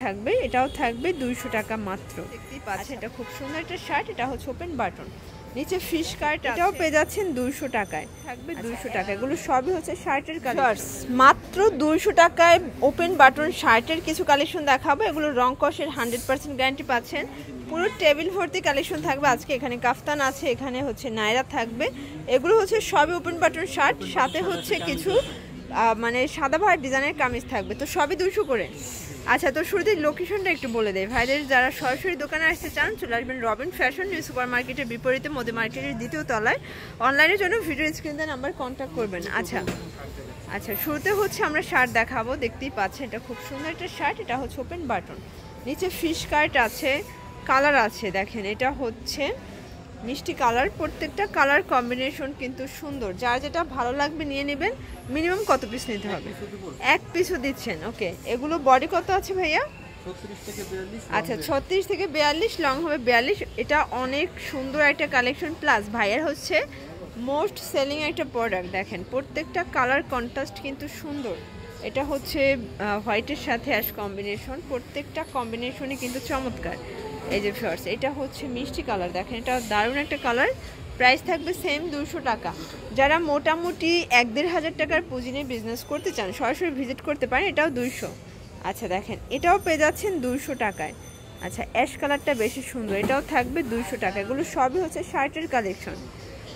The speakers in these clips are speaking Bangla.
থাকবে, এটাও থাকবে 200 টাকা মাত্র। দেখতেই পাচ্ছেন এটা খুব সুন্দর একটা শার্ট, এটা হচ্ছে ওপেন বাটন, নিচে ফিশ কাট, এটাও পেয়ে যাচ্ছেন 200 টাকায়, থাকবে 200 টাকা। এগুলো সবই হচ্ছে শার্টের কালেকশন, মাত্র 200 টাকায় ওপেন বাটন শার্টের কিছু কালেকশন দেখাবো। এগুলো রং কষের 100% গ্যারান্টি পাচ্ছেন। পুরো টেবিল ভর্তি কালেকশন থাকবে আজকে। এখানে কাফতান আছে, এখানে হচ্ছে নায়রা থাকবে। এগুলো হচ্ছে সবই ওপেন বাটন শার্ট, সাথে হচ্ছে কিছু মানে সাদাবাহার ডিজাইনের কামিজ থাকবে। তো সবই 200 করে। আচ্ছা, তো শুরুতে লোকেশনটা একটু বলে দেয় ভাইদের, যারা সরাসরি দোকানে আসতে চান চলে আসবেন রবিন ফ্যাশন নিউ সুপার মার্কেটের বিপরীতে মোদি মার্কেটের 2য় তলায়। অনলাইনের জন্য ভিডিও স্ক্রিনে নাম্বার কন্ট্যাক্ট করবেন। আচ্ছা শুরুতে হচ্ছে আমরা শার্ট দেখাবো। দেখতেই পাচ্ছেন এটা খুব সুন্দর একটা শার্ট, এটা হচ্ছে ওপেন বাটন, নিচে ফিশ কাট আছে, কালার আছে দেখেন, এটা হচ্ছে মিষ্টি কালার। প্রত্যেকটা কালার কম্বিনেশন কিন্তু সুন্দর, যার যেটা ভালো লাগবে নিয়ে নেবেন। মিনিমাম কত পিস নিতে হবে? এক পিসও দিচ্ছেন? ওকে। এগুলো বডি কত আছে ভাইয়া? 36 থেকে 42। আচ্ছা 36 থেকে 42, লং হবে 42। এটা অনেক সুন্দর একটা কালেকশন, প্লাস ভাইয়ার হচ্ছে মোস্ট সেলিং একটা প্রোডাক্ট। দেখেন প্রত্যেকটা কালার কন্ট্রাস্ট কিন্তু সুন্দর। এটা হচ্ছে হোয়াইটের সাথে অ্যাশ কম্বিনেশন, প্রত্যেকটা কম্বিনেশনই কিন্তু চমৎকার। এই যে ফিয়ার্স, এটা হচ্ছে মিষ্টি কালার, দেখেন এটা দারুণ একটা কালার। প্রাইস থাকবে সেম 200 টাকা। যারা মোটামুটি 1-1.5 হাজার টাকার পুঁজি নিয়ে বিজনেস করতে চান সরাসরি ভিজিট করতে পারেন, এটাও 200। আচ্ছা দেখেন এটাও পেয়ে যাচ্ছেন 200 টাকায়। আচ্ছা অ্যাশ কালারটা বেশি সুন্দর, এটাও থাকবে 200 টাকা। এগুলো সবই হচ্ছে শার্টের কালেকশন।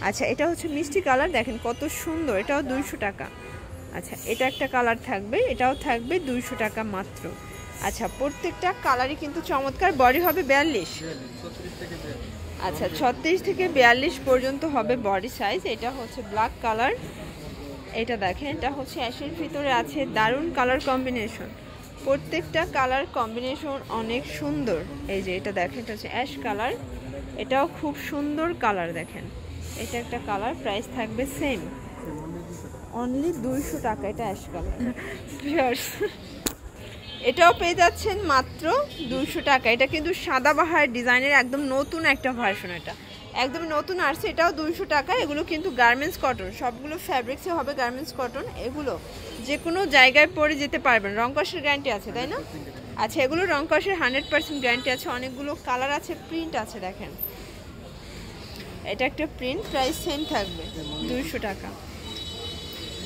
আচ্ছা এটা হচ্ছে মিষ্টি কালার, দেখেন কত সুন্দর, এটাও 200 টাকা। আচ্ছা এটা একটা কালার থাকবে, এটাও থাকবে 200 টাকা মাত্র। আচ্ছা প্রত্যেকটা কালারই কিন্তু চমৎকার। বডি হবে 42। আচ্ছা 36 থেকে 42 পর্যন্ত হবে বডি সাইজ। এটা হচ্ছে ব্ল্যাক কালার, এটা দেখেন এটা হচ্ছে অ্যাশের ভিতরে আছে, দারুণ কালার কম্বিনেশন। প্রত্যেকটা কালার কম্বিনেশন অনেক সুন্দর। এই যে এটা দেখেন, এটা হচ্ছে অ্যাশ কালার, এটাও খুব সুন্দর কালার। দেখেন এটা একটা কালার, প্রাইস থাকবে সেম অনলি 200 টাকা। এটা অ্যাশ কালার, এটাও পেয়ে যাচ্ছেন মাত্র 200 টাকা। এটা কিন্তু সাদাবাহার ডিজাইনের একদম নতুন একটা ভার্সন, এটা একদম নতুন আসছে, এটাও 200 টাকা। এগুলো কিন্তু গার্মেন্টস কটন, সবগুলো ফ্যাব্রিক্সে হবে গার্মেন্টস কটন। এগুলো যে কোনো জায়গায় পরে যেতে পারবেন, রং কষের গ্যারান্টি আছে তাই না? আচ্ছা এগুলো রং কষের 100% গ্যারান্টি আছে। অনেকগুলো কালার আছে, প্রিন্ট আছে, দেখেন এটা একটা প্রিন্ট। প্রাইস সেম থাকবে 200 টাকা।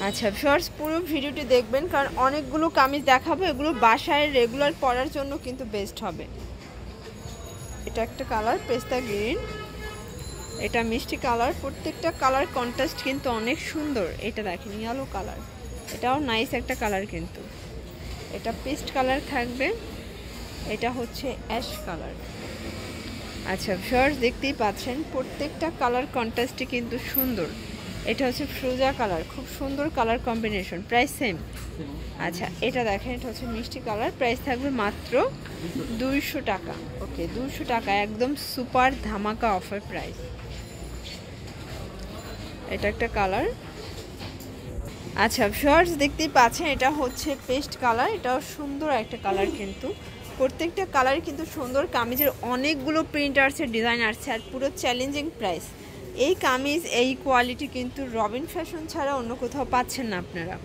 আচ্ছা ভিউয়ার্স পুরো ভিডিওটি দেখবেন, কারণ অনেকগুলো কামিজ দেখাবো, এগুলো বাসায় রেগুলার পরার জন্য কিন্তু বেস্ট হবে। এটা একটা কালার পেস্তা গ্রিন, এটা মিষ্টি কালার, প্রত্যেকটা কালার কন্ট্রাস্ট কিন্তু অনেক সুন্দর। এটা দেখেন ইয়েলো কালার, এটাও নাইস একটা কালার কিন্তু। এটা পেস্ট কালার থাকবে, এটা হচ্ছে অ্যাশ কালার। আচ্ছা ভিউয়ার্স দেখতেই পাচ্ছেন প্রত্যেকটা কালার কন্ট্রাস্টই কিন্তু সুন্দর। এটা হচ্ছে ফ্রোজা কালার, খুব সুন্দর কালার কম্বিনেশন, প্রাইস সেম। আচ্ছা এটা দেখেন এটা হচ্ছে মিষ্টি কালার, প্রাইস থাকবে মাত্র 200 টাকা। ওকে 200 টাকা, একদম সুপার ধামাকা অফার প্রাইস। এটা একটা কালার। আচ্ছা ভিউয়ার্স দেখতেই পাচ্ছেন এটা হচ্ছে পেস্ট কালার, এটাও সুন্দর একটা কালার কিন্তু। প্রত্যেকটা কালার কিন্তু সুন্দর। কামিজের অনেকগুলো প্রিন্ট আসছে, ডিজাইন আসছে, আর পুরো চ্যালেঞ্জিং প্রাইস। এই কামিজ এই কোয়ালিটি কিন্তু রবিন ফ্যাশন ছাড়া অন্য কোথাও পাচ্ছেন না আপনারা।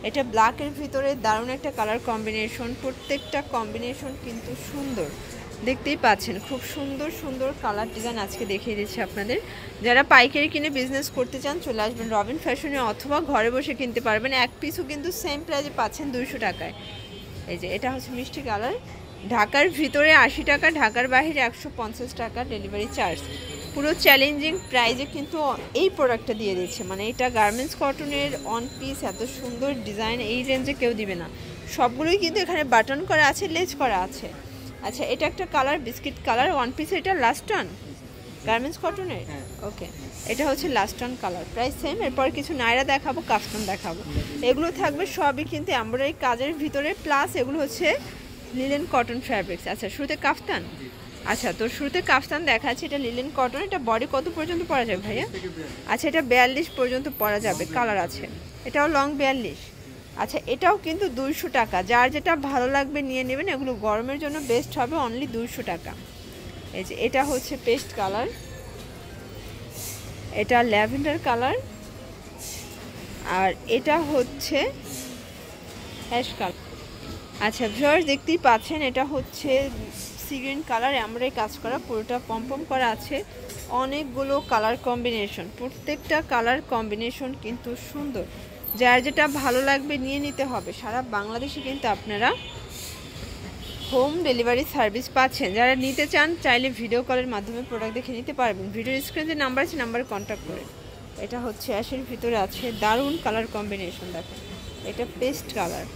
এটা ব্ল্যাকের ভিতরে দারুণ একটা কালার কম্বিনেশন, প্রত্যেকটা কম্বিনেশন কিন্তু সুন্দর। দেখতেই পাচ্ছেন খুব সুন্দর সুন্দর কালার ডিজাইন আজকে দেখিয়ে দিচ্ছি আপনাদের। যারা পাইকারি কিনে বিজনেস করতে চান চলে আসবেন রবিন ফ্যাশনে, অথবা ঘরে বসে কিনতে পারবেন। এক পিসও কিন্তু সেম প্রাইসে পাচ্ছেন 200 টাকায়। এই যে এটা হচ্ছে মিষ্টি কালার, ঢাকার ভিতরে 80 টাকা, ঢাকার বাইরে 150 টাকা ডেলিভারি চার্জ। পুরো চ্যালেঞ্জিং প্রাইজে কিন্তু এই প্রোডাক্টটা দিয়ে দিচ্ছে, মানে এটা গার্মেন্টস কটনের অন পিস, এত সুন্দর ডিজাইন এই রেঞ্জে কেউ দিবে না। সবগুলোই কিন্তু এখানে বাটন করা আছে, লেজ করা আছে। আচ্ছা এটা একটা colour biscuit colour, one piece, এটা লাস্ট টান গার্মেন্টস কটনের। ওকে এটা হচ্ছে লাস্ট টান কালার, প্রাইস সেম। এরপর কিছু নায়রা দেখাবো, কাফতান দেখাবো। এগুলো থাকবে সবই কিন্তু এমব্রয়ডারি কাজের ভিতরে, প্লাস এগুলো হচ্ছে লিলেন কটন ফ্যাব্রিক্স। আচ্ছা শুরুতে কাফতান। আচ্ছা তো শুরুতে কাফতান দেখাচ্ছি, এটা লিলেন কটন। এটা বডি কত পর্যন্ত পরা যাবে ভাইয়া? আচ্ছা এটা 42 পর্যন্ত পরা যাবে, কালার আছে, এটাও লং 42। আচ্ছা এটাও কিন্তু 200 টাকা, যার যেটা ভালো লাগবে নিয়ে নেবেন। এগুলো গরমের জন্য বেস্ট হবে, অনলি 200 টাকা। এই যে এটা হচ্ছে পেস্ট কালার, এটা ল্যাভেন্ডার কালার, আর এটা হচ্ছে অ্যাশ কালার। আচ্ছা ভিউয়ার্স দেখতেই পাচ্ছেন, এটা হচ্ছে সি গ্রিন কালার, আমরাই কাজ করা, পুরোটা পমপম করা আছে, অনেকগুলো কালার কম্বিনেশন, প্রত্যেকটা কালার কম্বিনেশন কিন্তু সুন্দর। যার যেটা ভালো লাগবে নিয়ে নিতে হবে। সারা বাংলাদেশে কিন্তু আপনারা হোম ডেলিভারি সার্ভিস পাচ্ছেন। যারা নিতে চান চাইলে ভিডিও কলের মাধ্যমে প্রোডাক্ট দেখে নিতে পারবেন। ভিডিওর স্ক্রিনে যে নাম্বার আছে নাম্বারে কন্ট্যাক্ট করে। এটা হচ্ছে অ্যাশের ভিতরে আছে, দারুণ কালার কম্বিনেশন দেখেন, এটা পেস্ট কালার,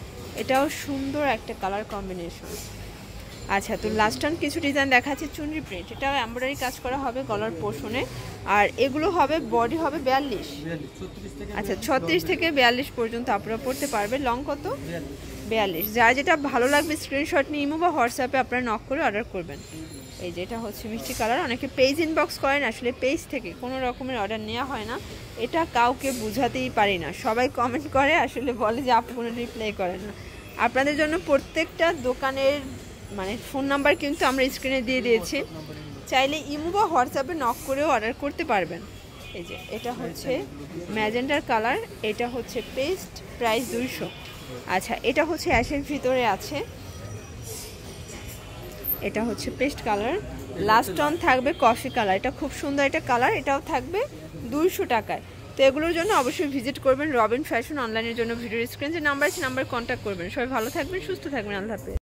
এটাও সুন্দর একটা কালার কম্বিনেশন। আচ্ছা তো লাস্ট টাইম কিছু ডিজাইন দেখাচ্ছে চুনরি প্রিন্ট, এটাও এমব্রয়ডারি কাজ করা হবে গলার পোর্শনে, আর এগুলো হবে বডি হবে 42, আচ্ছা 36 থেকে 42 পর্যন্ত আপনারা পড়তে পারবেন। লং কত? 42। যার যেটা ভালো লাগবে স্ক্রিনশট নিয়ে ইমো বা হোয়াটসঅ্যাপে আপনারা নক করে অর্ডার করবেন। এই যে এটা হচ্ছে মিষ্টি কালার, অনেকে পেজ ইনবক্স করেন, আসলে পেজ থেকে কোনো রকমের অর্ডার নেওয়া হয় না, এটা কাউকে বুঝাতেই পারি না, সবাই কমেন্ট করে আসলে বলে যে আপনি কোনো রিপ্লাই করেন না। আপনাদের জন্য প্রত্যেকটা দোকানের মানে ফোন নাম্বার কিন্তু আমরা স্ক্রিনে দিয়ে দিয়েছি, চাইলে ইমো বা হোয়াটসঅ্যাপে নক করেও অর্ডার করতে পারবেন। এই যে এটা হচ্ছে ম্যাজেন্ডার কালার, এটা হচ্ছে পেস্ট, প্রাইস 200। আচ্ছা এটা হচ্ছে অ্যাশের ভিতরে আছে, এটা হচ্ছে পেস্ট কালার, লাস্ট অন থাকবে কফি কালার, এটা খুব সুন্দর একটা কালার, এটাও থাকবে 200 টাকায়। তো এগুলোর জন্য অবশ্যই ভিজিট করবেন রবিন ফ্যাশন অনলাইনের জন্য। ভিডিওর স্ক্রিনে যে নাম্বার আছে নাম্বারে কন্ট্যাক্ট করবেন। সবাই ভালো থাকবেন, সুস্থ থাকবেন, আল্লাহ হাফেজ।